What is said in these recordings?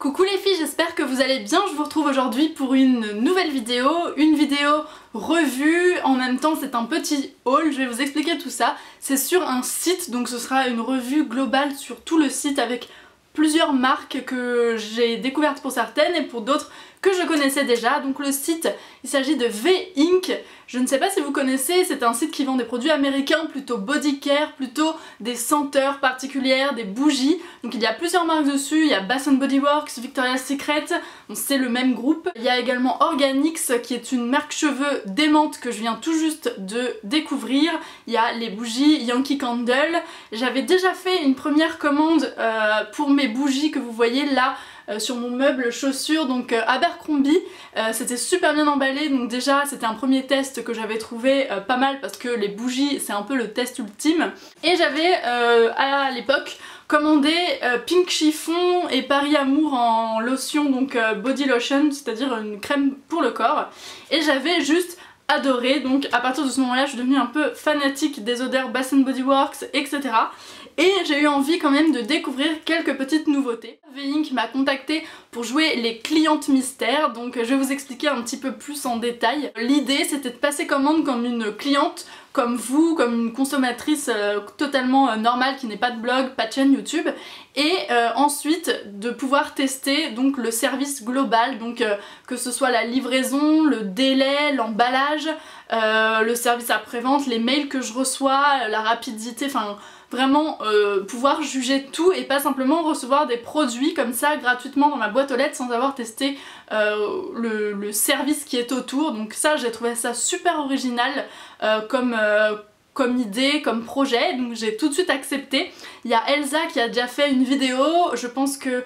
Coucou les filles, j'espère que vous allez bien. Je vous retrouve aujourd'hui pour une nouvelle vidéo, revue, en même temps c'est un petit haul, je vais vous expliquer tout ça. C'est sur un site, donc ce sera une revue globale sur tout le site avec plusieurs marques que j'ai découvertes pour certaines et pour d'autres que je connaissais déjà. Donc le site, il s'agit de V-Ink. Je ne sais pas si vous connaissez, c'est un site qui vend des produits américains, plutôt body care, plutôt des senteurs particulières, des bougies. Donc il y a plusieurs marques dessus, il y a Bath & Body Works, Victoria's Secret, c'est le même groupe. Il y a également Organix qui est une marque cheveux démente que je viens tout juste de découvrir. Il y a les bougies Yankee Candle. J'avais déjà fait une première commande pour mes bougies que vous voyez là, sur mon meuble chaussures, donc Abercrombie. C'était super bien emballé, donc déjà c'était un premier test que j'avais trouvé pas mal parce que les bougies c'est un peu le test ultime. Et j'avais à l'époque commandé Pink Chiffon et Paris Amour en lotion, donc body lotion, c'est-à-dire une crème pour le corps. Et j'avais juste adoré, donc à partir de ce moment là je suis devenue un peu fanatique des odeurs Bath & Body Works, etc. Et j'ai eu envie quand même de découvrir quelques petites nouveautés. V-Ink m'a contactée pour jouer les clientes mystères, donc je vais vous expliquer un petit peu plus en détail. L'idée c'était de passer commande comme une cliente, comme vous, comme une consommatrice totalement normale qui n'est pas de blog, pas de chaîne YouTube, et ensuite de pouvoir tester donc le service global, donc que ce soit la livraison, le délai, l'emballage, le service après-vente, les mails que je reçois, la rapidité, enfin vraiment pouvoir juger tout et pas simplement recevoir des produits comme ça gratuitement dans ma boîte aux lettres sans avoir testé le service qui est autour. Donc ça, j'ai trouvé ça super original comme idée, comme projet, donc j'ai tout de suite accepté. Il y a Elsa qui a déjà fait une vidéo, je pense que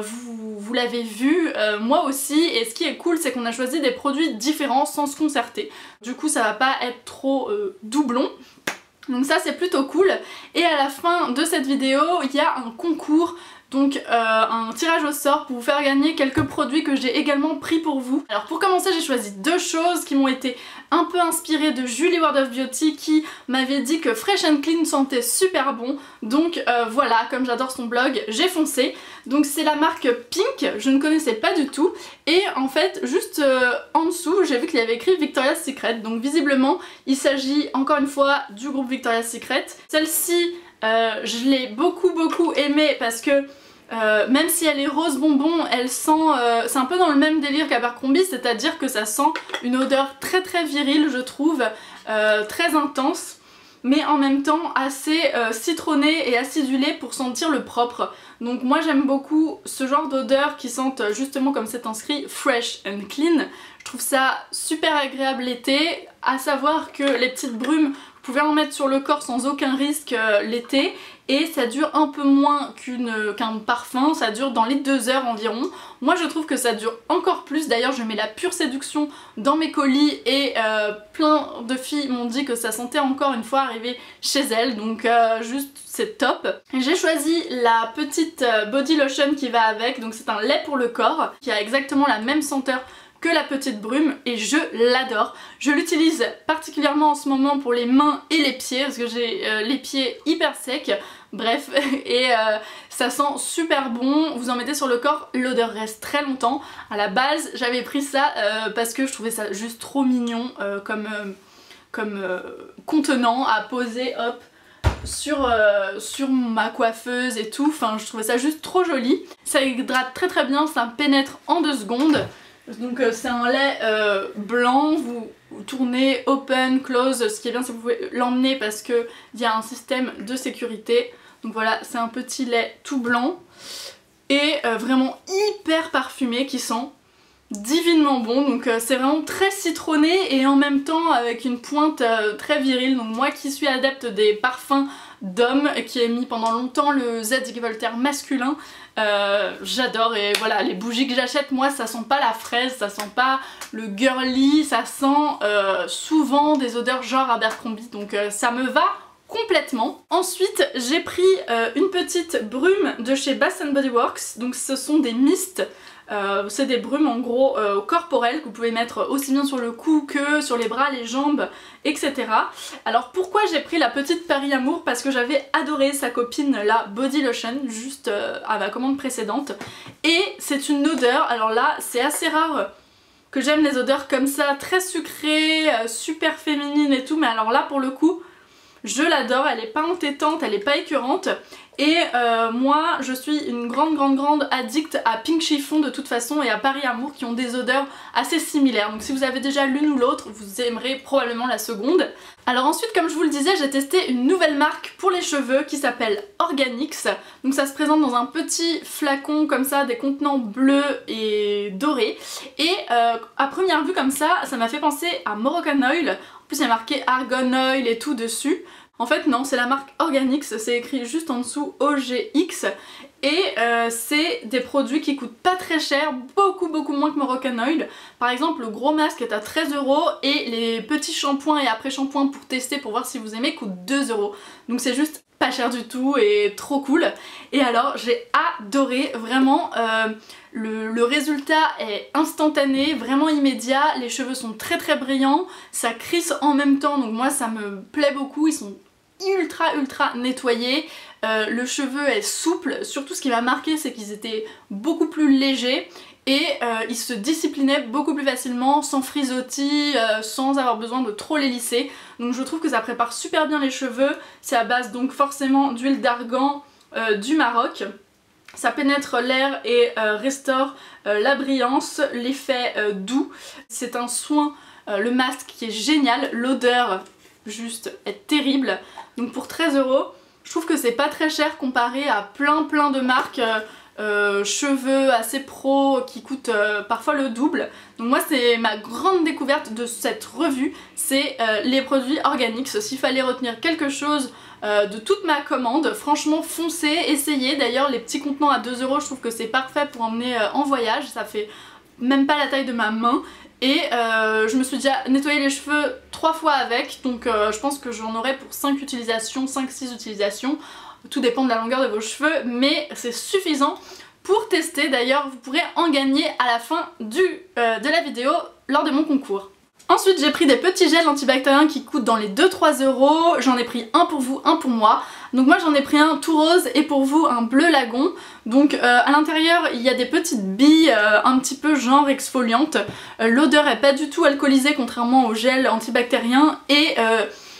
vous l'avez vu, moi aussi, et ce qui est cool c'est qu'on a choisi des produits différents sans se concerter. Du coup ça va pas être trop doublon. Donc ça c'est plutôt cool. Et à la fin de cette vidéo il y a un concours, donc un tirage au sort pour vous faire gagner quelques produits que j'ai également pris pour vous. Alors pour commencer j'ai choisi deux choses qui m'ont été un peu inspirées de Julie World of Beauty qui m'avait dit que Fresh and Clean sentait super bon. Donc voilà, comme j'adore son blog, j'ai foncé. Donc c'est la marque Pink, je ne connaissais pas du tout. Et en fait juste en dessous j'ai vu qu'il y avait écrit Victoria's Secret. Donc visiblement il s'agit encore une fois du groupe Victoria's Secret. Celle-ci je l'ai beaucoup aimée parce que même si elle est rose bonbon, elle sent, c'est un peu dans le même délire qu'Abercrombie, c'est-à-dire que ça sent une odeur très virile je trouve, très intense, mais en même temps assez citronnée et acidulée pour sentir le propre. Donc moi j'aime beaucoup ce genre d'odeur qui sentent justement comme c'est inscrit Fresh and Clean. Je trouve ça super agréable l'été, à savoir que les petites brumes vous pouvez en mettre sur le corps sans aucun risque l'été et ça dure un peu moins qu'un parfum, ça dure dans les 2 heures environ. Moi je trouve que ça dure encore plus, d'ailleurs je mets la Pure Séduction dans mes colis et plein de filles m'ont dit que ça sentait encore une fois arriver chez elles, donc juste c'est top. J'ai choisi la petite body lotion qui va avec, donc c'est un lait pour le corps qui a exactement la même senteur que la petite brume et je l'adore. Je l'utilise particulièrement en ce moment pour les mains et les pieds parce que j'ai les pieds hyper secs, bref, et ça sent super bon. Vous en mettez sur le corps, l'odeur reste très longtemps. À la base j'avais pris ça parce que je trouvais ça juste trop mignon comme contenant à poser, hop, sur ma coiffeuse et tout. Enfin je trouvais ça juste trop joli. Ça hydrate très bien, ça pénètre en 2 secondes. Donc c'est un lait blanc, vous tournez open, close, ce qui est bien c'est que vous pouvez l'emmener parce qu'il y a un système de sécurité. Donc voilà, c'est un petit lait tout blanc et vraiment hyper parfumé qui sent divinement bon. Donc c'est vraiment très citronné et en même temps avec une pointe très virile. Donc moi qui suis adepte des parfums d'homme, qui ai mis pendant longtemps le Z Voltaire masculin, j'adore. Et voilà, les bougies que j'achète, moi ça sent pas la fraise, ça sent pas le girly, ça sent souvent des odeurs genre Abercrombie, donc ça me va complètement. Ensuite j'ai pris une petite brume de chez Bath & Body Works, donc ce sont des mists. C'est des brumes en gros corporelles que vous pouvez mettre aussi bien sur le cou que sur les bras, les jambes, etc. Alors pourquoi j'ai pris la petite Paris Amour? Parce que j'avais adoré sa copine la Body Lotion juste à ma commande précédente. Et c'est une odeur, alors là c'est assez rare que j'aime les odeurs comme ça, très sucrées, super féminines et tout, mais alors là pour le coup je l'adore, elle est pas entêtante, elle est pas écœurante. Et moi je suis une grande addict à Pink Chiffon de toute façon et à Paris Amour qui ont des odeurs assez similaires. Donc si vous avez déjà l'une ou l'autre, vous aimerez probablement la seconde. Alors ensuite, comme je vous le disais, j'ai testé une nouvelle marque pour les cheveux qui s'appelle Organix. Donc ça se présente dans un petit flacon comme ça, des contenants bleus et dorés. Et à première vue comme ça m'a fait penser à Moroccan Oil. En plus il y a marqué Argan Oil et tout dessus. En fait non, c'est la marque Organix, c'est écrit juste en dessous OGX et c'est des produits qui coûtent pas très cher, beaucoup moins que Moroccan Oil. Par exemple le gros masque est à 13 € et les petits shampoings et après shampoings pour tester pour voir si vous aimez coûtent 2 €. Donc c'est juste pas cher du tout et trop cool. Et alors j'ai adoré, vraiment le résultat est instantané, vraiment immédiat, les cheveux sont très brillants, ça crisse en même temps donc moi ça me plaît beaucoup, ils sont ultra nettoyés, le cheveu est souple, surtout ce qui m'a marqué c'est qu'ils étaient beaucoup plus légers et ils se disciplinaient beaucoup plus facilement, sans frisottis, sans avoir besoin de trop les lisser. Donc je trouve que ça prépare super bien les cheveux, c'est à base donc forcément d'huile d'argan du Maroc. Ça pénètre l'air et restaure la brillance, l'effet doux. C'est un soin, le masque qui est génial, l'odeur juste est terrible. Donc pour 13 €, je trouve que c'est pas très cher comparé à plein de marques cheveux assez pro qui coûtent parfois le double. Donc moi c'est ma grande découverte de cette revue, c'est les produits Organix. S'il fallait retenir quelque chose de toute ma commande, franchement foncez, essayez. D'ailleurs les petits contenants à 2 €, je trouve que c'est parfait pour emmener en voyage, ça fait même pas la taille de ma main. Et je me suis déjà nettoyé les cheveux 3 fois avec, donc je pense que j'en aurai pour 5 utilisations, 5-6 utilisations. Tout dépend de la longueur de vos cheveux, mais c'est suffisant pour tester. D'ailleurs vous pourrez en gagner à la fin de la vidéo lors de mon concours. Ensuite j'ai pris des petits gels antibactériens qui coûtent dans les 2-3 €, j'en ai pris un pour vous, un pour moi. Donc moi j'en ai pris un tout rose et pour vous un bleu lagon. Donc à l'intérieur il y a des petites billes un petit peu genre exfoliantes. L'odeur est pas du tout alcoolisée contrairement au gel antibactérien et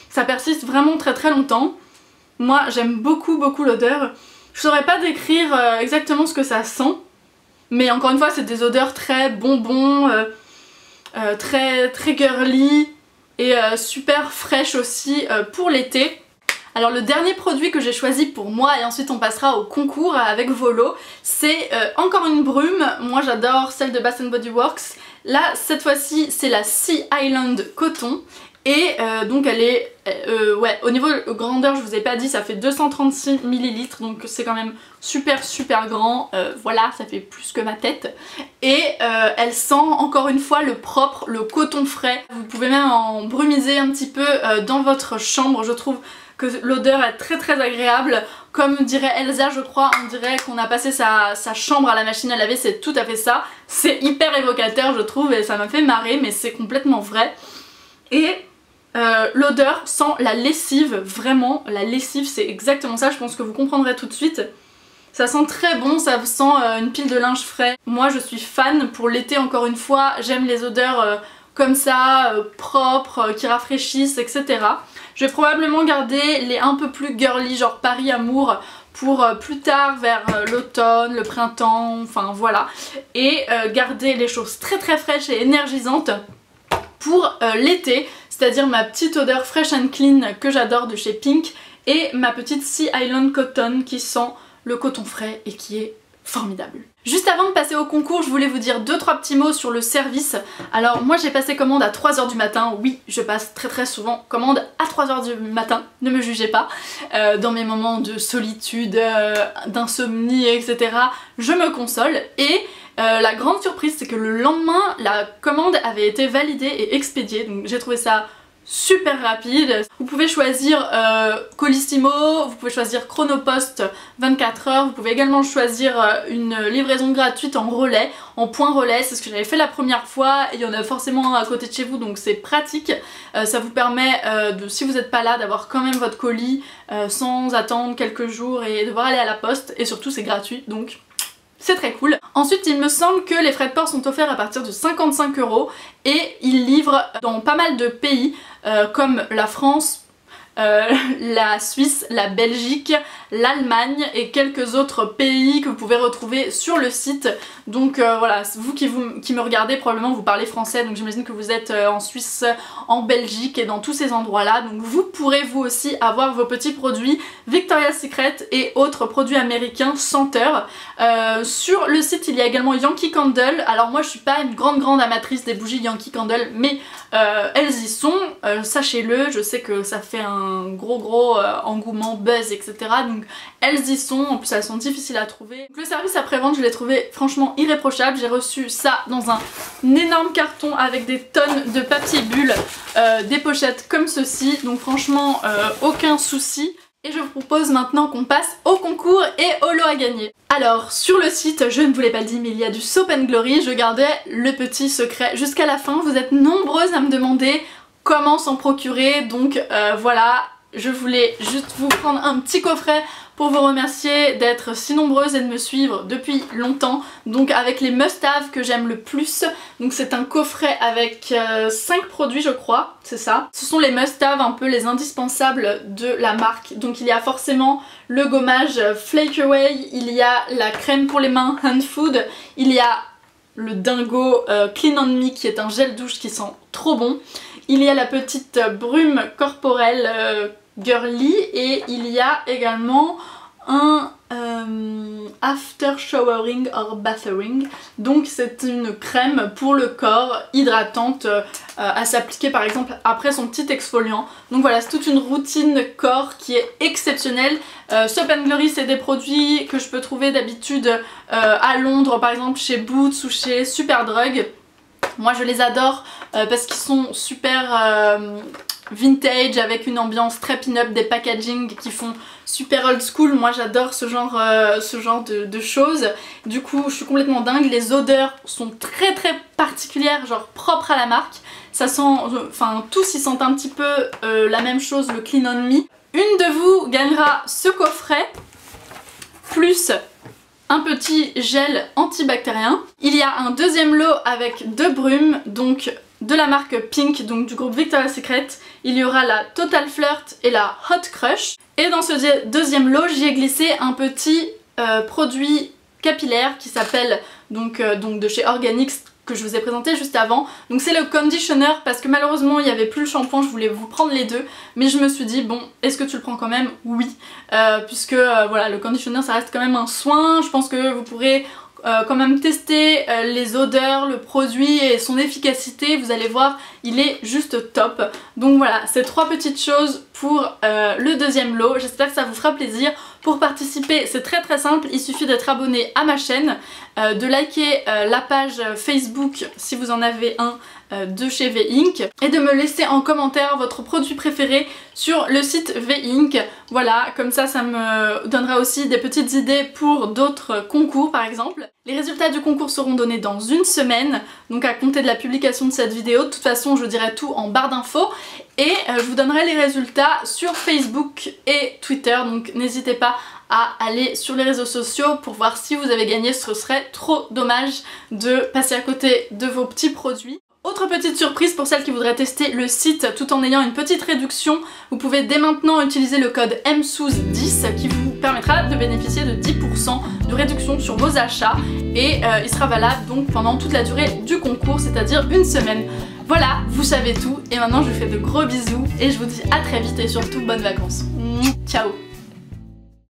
ça persiste vraiment très longtemps. Moi j'aime beaucoup l'odeur. Je saurais pas décrire exactement ce que ça sent, mais encore une fois c'est des odeurs très bonbons, très girly et super fraîches aussi pour l'été. Alors le dernier produit que j'ai choisi pour moi et ensuite on passera au concours avec Volo, c'est encore une brume. Moi j'adore celle de Bath & Body Works. Là cette fois-ci c'est la Sea Island Coton et donc elle est ouais, au niveau grandeur je vous ai pas dit, ça fait 236 ml donc c'est quand même super grand, voilà, ça fait plus que ma tête. Et elle sent encore une fois le propre, le coton frais. Vous pouvez même en brumiser un petit peu dans votre chambre. Je trouve que l'odeur est très agréable. Comme dirait Elsa, je crois, on dirait qu'on a passé sa chambre à la machine à laver, c'est tout à fait ça. C'est hyper évocateur je trouve et ça m'a fait marrer, mais c'est complètement vrai. Et l'odeur sent la lessive, vraiment la lessive, c'est exactement ça, je pense que vous comprendrez tout de suite. Ça sent très bon, ça sent une pile de linge frais. Moi je suis fan pour l'été encore une fois, j'aime les odeurs comme ça, propres, qui rafraîchissent, etc. Je vais probablement garder les un peu plus girly, genre Paris Amour, pour plus tard vers l'automne, le printemps, enfin voilà. Et garder les choses très fraîches et énergisantes pour l'été, c'est-à-dire ma petite odeur Fresh and Clean que j'adore de chez Pink et ma petite Sea Island Cotton qui sent le coton frais et qui est formidable. Juste avant de passer au concours, je voulais vous dire 2-3 petits mots sur le service. Alors moi j'ai passé commande à 3 h du matin, oui je passe très souvent commande à 3 h du matin, ne me jugez pas. Dans mes moments de solitude, d'insomnie, etc. je me console et la grande surprise c'est que le lendemain la commande avait été validée et expédiée, donc j'ai trouvé ça super rapide. Vous pouvez choisir Colissimo, vous pouvez choisir Chronopost 24 heures, vous pouvez également choisir une livraison gratuite en relais, en point relais, c'est ce que j'avais fait la première fois et il y en a forcément à côté de chez vous donc c'est pratique. Ça vous permet si vous n'êtes pas là d'avoir quand même votre colis sans attendre quelques jours et devoir aller à la poste, et surtout c'est gratuit donc c'est très cool. Ensuite il me semble que les frais de port sont offerts à partir de 55 € et ils livrent dans pas mal de pays comme la France, la Suisse, la Belgique, l'Allemagne et quelques autres pays que vous pouvez retrouver sur le site. Donc voilà, vous qui me regardez, probablement vous parlez français, donc j'imagine que vous êtes en Suisse, en Belgique et dans tous ces endroits là, donc vous pourrez vous aussi avoir vos petits produits Victoria's Secret et autres produits américains senteurs. Sur le site il y a également Yankee Candle. Alors moi je suis pas une grande amatrice des bougies Yankee Candle, mais elles y sont, sachez-le, je sais que ça fait un gros engouement, buzz, etc. Donc elles y sont, en plus elles sont difficiles à trouver. Donc, le service après-vente je l'ai trouvé franchement irréprochable. J'ai reçu ça dans un énorme carton avec des tonnes de papier bulle, des pochettes comme ceci, donc franchement aucun souci. Et je vous propose maintenant qu'on passe au concours et au lot à gagner. Alors sur le site, je ne vous l'ai pas dit mais il y a du Soap & Glory, je gardais le petit secret jusqu'à la fin. Vous êtes nombreuses à me demander comment s'en procurer, donc voilà, je voulais juste vous prendre un petit coffret pour vous remercier d'être si nombreuses et de me suivre depuis longtemps. Donc avec les must-have que j'aime le plus, donc c'est un coffret avec 5 produits je crois, c'est ça. Ce sont les must-have, un peu les indispensables de la marque. Donc il y a forcément le gommage Flake Away, il y a la crème pour les mains Hand Food, il y a le dingo Clean on Me qui est un gel douche qui sent trop bon. Il y a la petite brume corporelle girly et il y a également un after showering or bathering. Donc c'est une crème pour le corps hydratante à s'appliquer par exemple après son petit exfoliant. Donc voilà, c'est toute une routine corps qui est exceptionnelle. Soap & Glory c'est des produits que je peux trouver d'habitude à Londres par exemple chez Boots ou chez Superdrug. Moi je les adore parce qu'ils sont super vintage avec une ambiance très pin-up, des packaging qui font super old school. Moi j'adore ce genre de choses. Du coup je suis complètement dingue. Les odeurs sont très particulières, genre propres à la marque. Ça sent, enfin tous ils sentent un petit peu la même chose, le Clean on Me. Une de vous gagnera ce coffret plus un petit gel antibactérien. Il y a un deuxième lot avec 2 brumes, donc de la marque Pink, donc du groupe Victoria's Secret. Il y aura la Total Flirt et la Hot Crush. Et dans ce deuxième lot, j'y ai glissé un petit produit capillaire qui s'appelle donc de chez Organix, que je vous ai présenté juste avant. Donc c'est le conditioner parce que malheureusement il n'y avait plus le shampoing, je voulais vous prendre les deux, mais je me suis dit bon, est-ce que tu le prends quand même? Oui, puisque voilà, le conditioner ça reste quand même un soin. Je pense que vous pourrez quand même tester les odeurs, le produit et son efficacité. Vous allez voir, il est juste top. Donc voilà, ces 3 petites choses pour le deuxième lot. J'espère que ça vous fera plaisir. Pour participer, c'est très simple, il suffit d'être abonné à ma chaîne, de liker la page Facebook si vous en avez un de chez V-Ink et de me laisser en commentaire votre produit préféré sur le site V-Ink. Voilà, comme ça, ça me donnera aussi des petites idées pour d'autres concours par exemple. Les résultats du concours seront donnés dans une semaine, donc à compter de la publication de cette vidéo. De toute façon, je dirai tout en barre d'infos. Et je vous donnerai les résultats sur Facebook et Twitter, donc n'hésitez pas à aller sur les réseaux sociaux pour voir si vous avez gagné. Ce serait trop dommage de passer à côté de vos petits produits. Autre petite surprise pour celles qui voudraient tester le site tout en ayant une petite réduction, vous pouvez dès maintenant utiliser le code MSOUZ10 qui vous permettra de bénéficier de 10% de réduction sur vos achats et il sera valable donc pendant toute la durée du concours, c'est-à-dire une semaine. Voilà, vous savez tout et maintenant je vous fais de gros bisous et je vous dis à très vite et surtout bonnes vacances. Ciao.